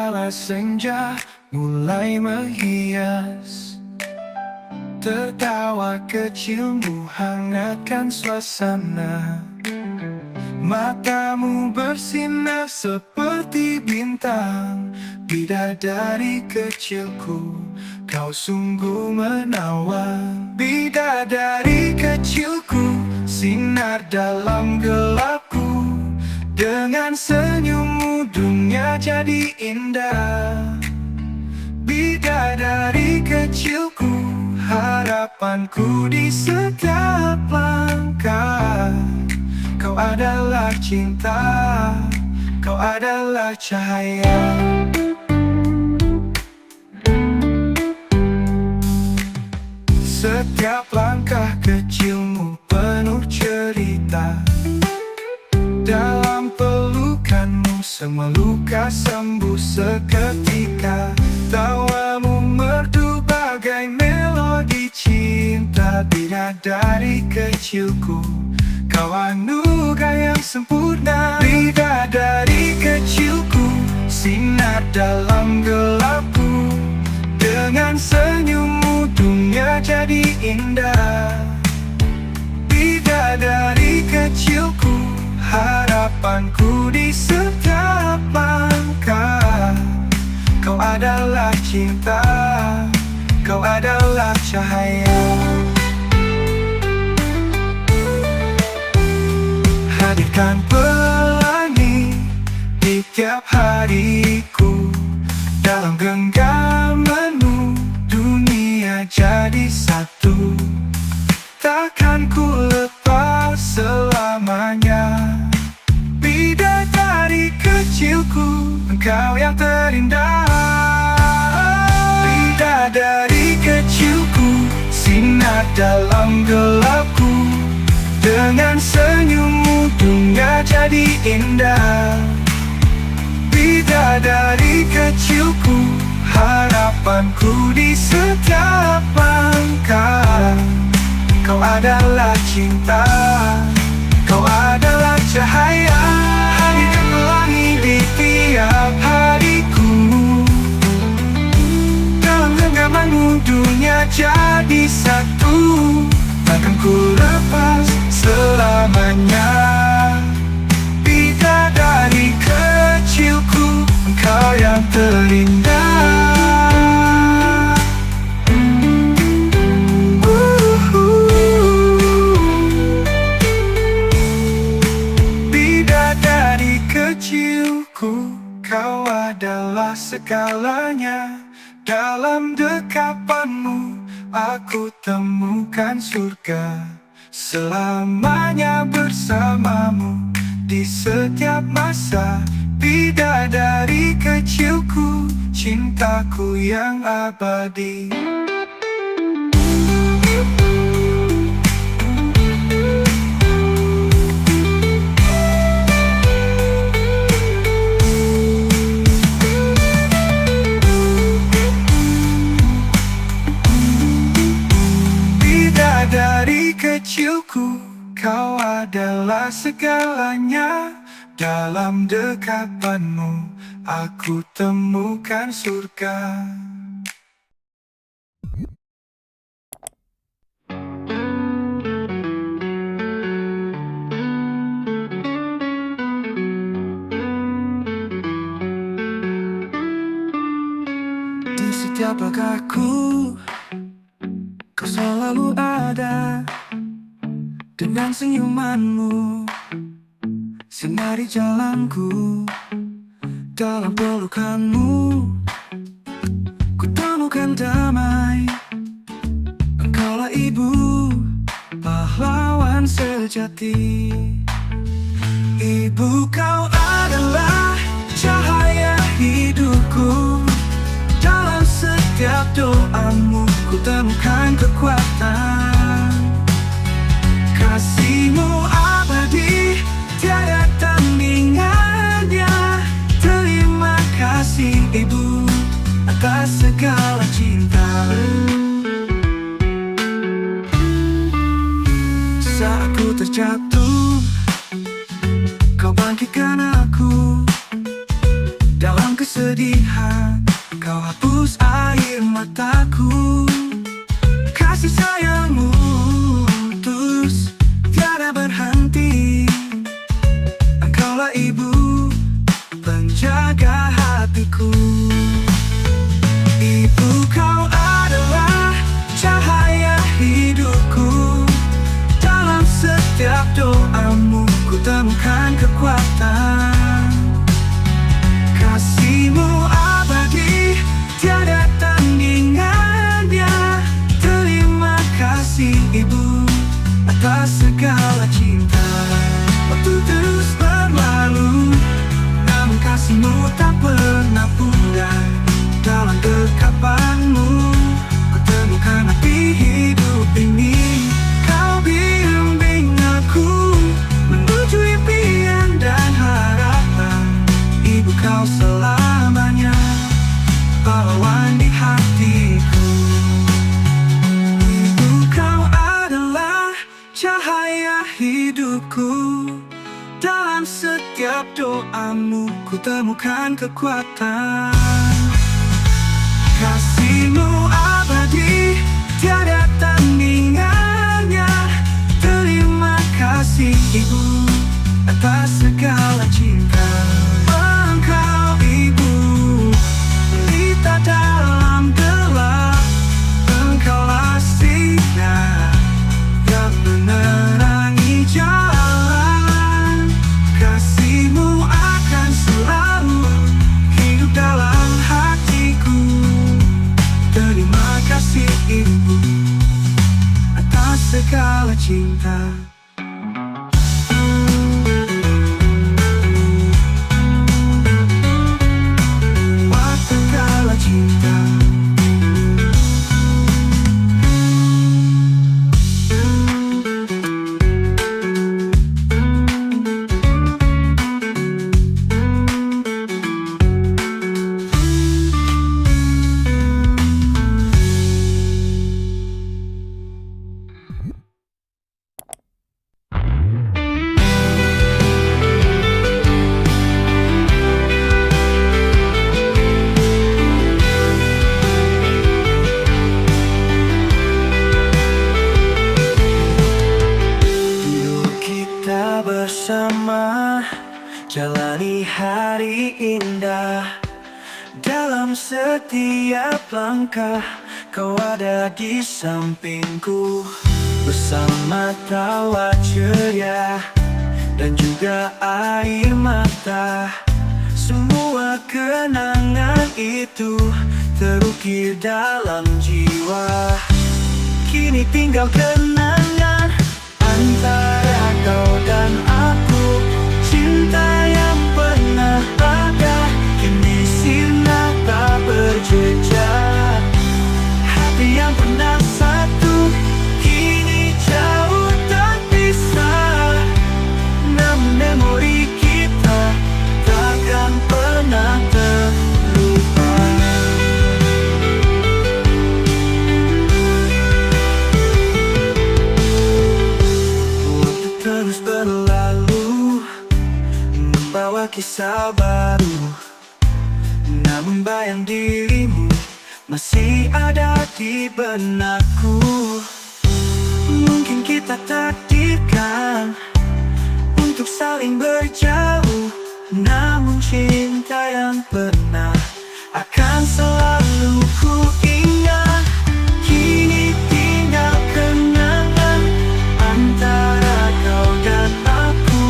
kala senja mulai menghias. Tertawa kecilmu hangatkan suasana. Matamu bersinar seperti bintang. Bidadari kecilku, kau sungguh menawan. Bidadari kecilku, sinar dalam gelapku. Dengan senyummu dunia jadi indah. Bidadari kecilku, harapanku di setiap langkah. Kau adalah cinta, kau adalah cahaya. Setiap langkah kecilmu penuh cerita. Dalam pelukanmu semua luka sembuh seketika. Tawamu merdu bagai melodi cinta. Bidadari kecilku, kau anugerah yang sempurna. Bidadari kecilku, sinar dalam gelapku. Dengan senyummu dunia jadi indah. Bidadari kecilku, harapanku di setiap langkah. Kau adalah cinta, kau adalah cahaya. Hadirkan pelangi di tiap hariku. Dalam genggamanmu dunia jadi satu. Takkan ku lepas selamanya. Bidadari kecilku, engkau yang terindah. Bidadari kecilku, sinar dalam gelapku. Dengan senyummu dunia jadi indah. Bidadari kecilku, harapanku di setiap langkah. Kau adalah cinta, kau adalah cahaya. Hadirkan pelangi di tiap hariku. Dalam genggamanmu dunia jadi satu. Takkan ku lepas selamanya. Bidadari kecilku, engkau yang terindah. Bidadari kecilku, kau adalah segalanya. Dalam dekapanmu aku temukan surga. Selamanya bersamamu di setiap masa. Bidadari kecilku, cintaku yang abadi. Bidadari kecilku, kau adalah segalanya. Dalam dekapanmu aku temukan surga. Di setiap langkahku kau selalu ada. Dengan senyumanmu sinari jalanku. Dalam pelukanmu ku temukan damai. Engkaulah ibu, pahlawan sejati. Ibu, kau adalah cahaya hidupku. Dalam setiap doamu ku temukan kekuatan. Kasihmu abadi, tiada tandingannya. Terima kasih Ibu atas segala cinta. Saat ku terjatuh, kau bangkitkan aku. Dalam kesedihan, kau hapus air mataku. Kasih sayangmu terus tiada berhenti. Engkaulah ibu penjaga hatiku. Ibu, kau adalah cahaya hidupku. Dalam setiap doamu ku temukan kekuatan. Kasihmu abadi, tiada tandingannya. Terima kasih Ibu atas segala cinta. Waktu terus berlalu, namun kasihmu tak pernah pudar. Dalam dekapanmu ku temukan arti hidup ini. Kau bimbing aku menuju impian dan harapan. Ibu, kau selamanya pahlawan di hatiku. Ibu, kau adalah cahaya hidupku. Dalam setiap doamu ku temukan kekuatan. Kasihmu abadi, tiada tandingannya. Terima kasih Ibu atas segala cinta. Engkau Ibu, pelita dalam gelap. Engkaulah sinar yang menerangi jalan. Kasihmu akan selalu hidup dalam hatiku. Terima kasih Ibu atas segala cinta. Bersama jalani hari indah. Dalam setiap langkah kau ada di sampingku. Bersama tawa ceria dan juga air mata. Semua kenangan itu terukir dalam jiwa. Kini tinggal kenangan antara kau dan aku. Cinta yang pernah ada kini sirna tak berjejak. Hati yang pernah satu kini jauh terpisah. Namun memori kita takkan pernah terlupa. Terus berlalu, membawa kisah baru. Namun bayang dirimu masih ada di benakku. Mungkin kita takdirkan untuk saling berjauh. Namun cinta yang pernah akan selalu ku ingat. Kini tinggal kenangan antara kau dan aku.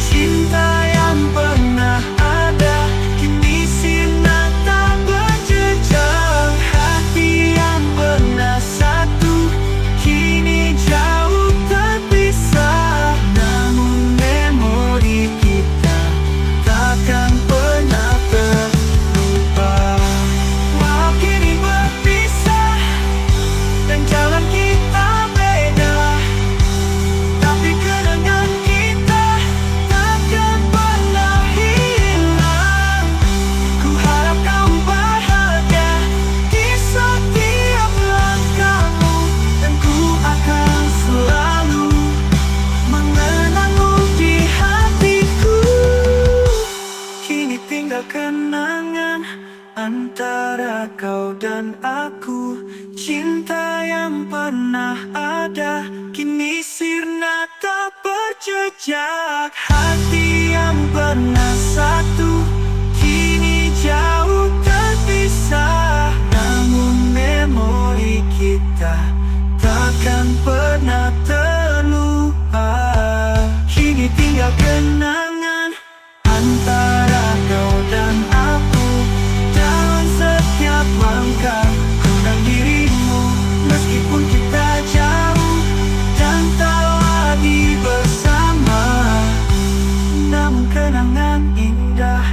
Cinta yang pernah ada kini sirna tak berjejak. Hati yang pernah satu kini jauh terpisah. Namun memori kita takkan pernah terlupa. antara kau dan aku. Cinta yang pernah ada kini sirna tak berjejak. Hati yang pernah satu kini jauh terpisah. Namun memori kita takkan pernah terlupa. Kini tinggal kenangan antara kau dan aku. Dalam setiap langkah kenang dirimu, meskipun kita jauh dan tak lagi bersama. Namun kenangan indah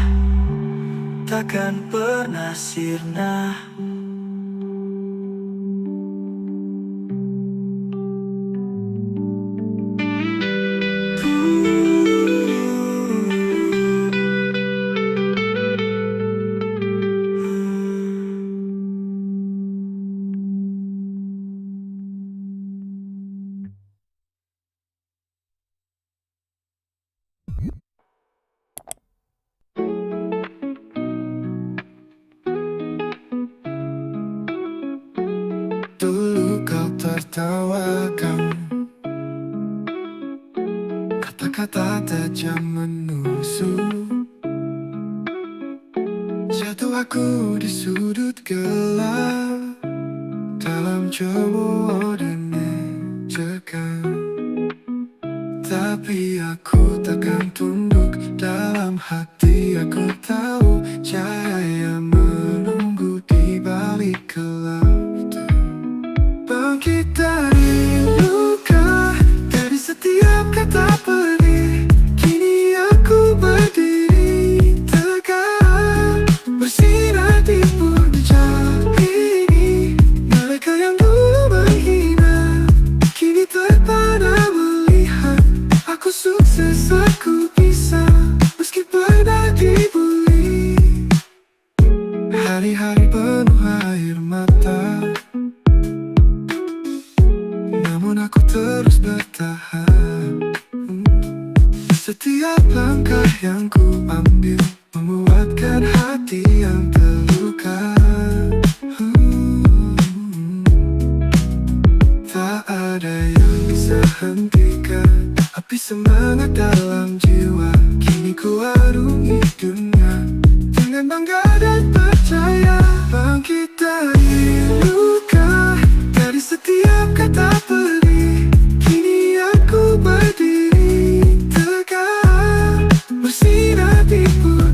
takkan pernah sirna. Dulu kau tertawakan, kata-kata tajam menusuk. Jatuh aku di sudut gelap, dalam cemburu dan ejekan. Tapi aku takkan tunduk, dalam hati aku tahu cahaya menunggu di balik gelap. Bangkit dari luka, dari setiap kata pedih. Kini aku berdiri tegak, bersinar di puncak ini. Mereka yang dulu menghina, kini terpana melihat aku sukses, aku bisa, meski pernah dibully. Hari-hari penuh air mata, namun aku terus bertahan. Setiap langkah yang ku ambil menguatkan hati yang terluka. Tak ada yang bisa hentikan api semangat dalam jiwa. Kini ku arungi dunia dengan bangga dan percaya. Bangkit dari luka, dari setiap kata pedih. Kini aku berdiri tegak, bersinar di puncak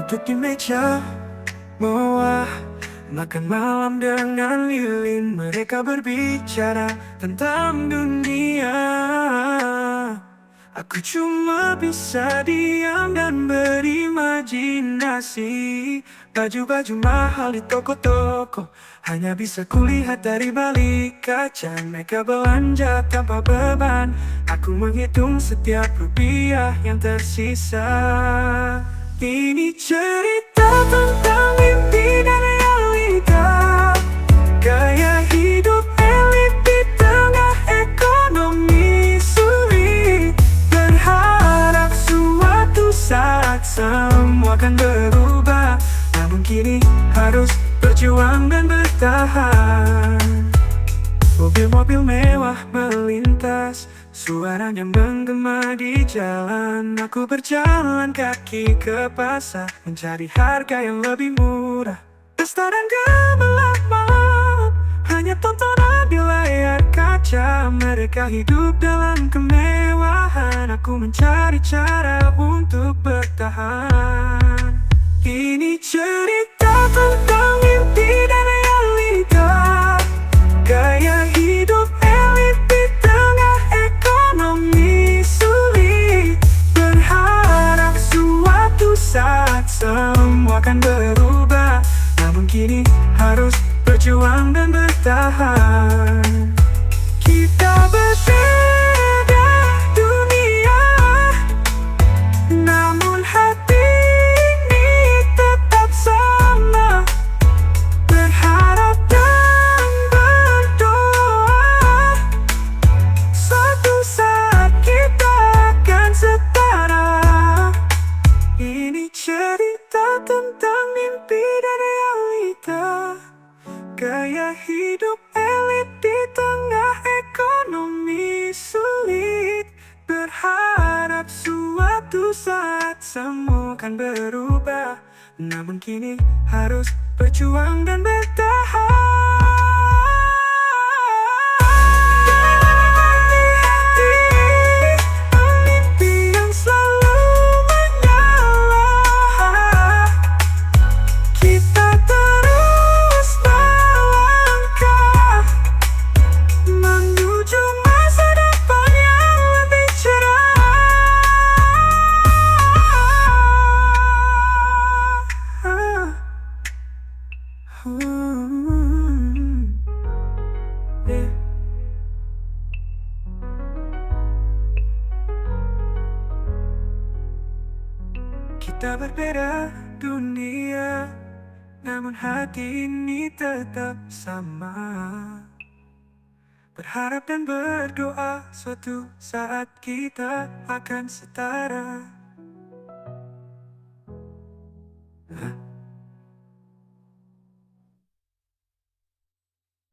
duduk di meja mewah, makan malam dengan lilin. Mereka berbicara tentang dunia. Aku cuma bisa diam dan berimajinasi. Baju-baju mahal di toko-toko hanya bisa kulihat dari balik kaca. Mereka belanja tanpa beban, aku menghitung setiap rupiah yang tersisa. Ini cerita tentang mimpi dan realita, gaya hidup elit di tengah ekonomi sulit. Berharap suatu saat semua akan berubah, namun kini harus berjuang dan bertahan. Mobil-mobil mewah melintas, suaranya menggema di jalan. Aku berjalan kaki ke pasar, mencari harga yang lebih murah. Pesta dan gemerlap malam, hanya tontonan di layar kaca. Mereka hidup dalam kemewahan, aku mencari cara untuk bertahan. Ini cerita tentang mimpi dan realita, gaya hidup elit di tengah ekonomi sulit. Berharap suatu saat semua akan berubah, namun kini harus berjuang dan bertahan. Kita berbeda dunia, namun hati ini tetap sama. Berharap dan berdoa, suatu saat kita akan setara. Ini cerita tentang mimpi dan realita, gaya hidup elit di tengah ekonomi sulit. Berharap suatu saat semua akan berubah, namun kini harus berjuang dan bertahan. Di hati, mimpi yang selalu menyala. Kita terus melangkah menuju masa depan yang lebih cerah. Yeah. Kita berbeda dunia, namun hati ini tetap sama. Berharap dan berdoa, suatu saat kita akan setara.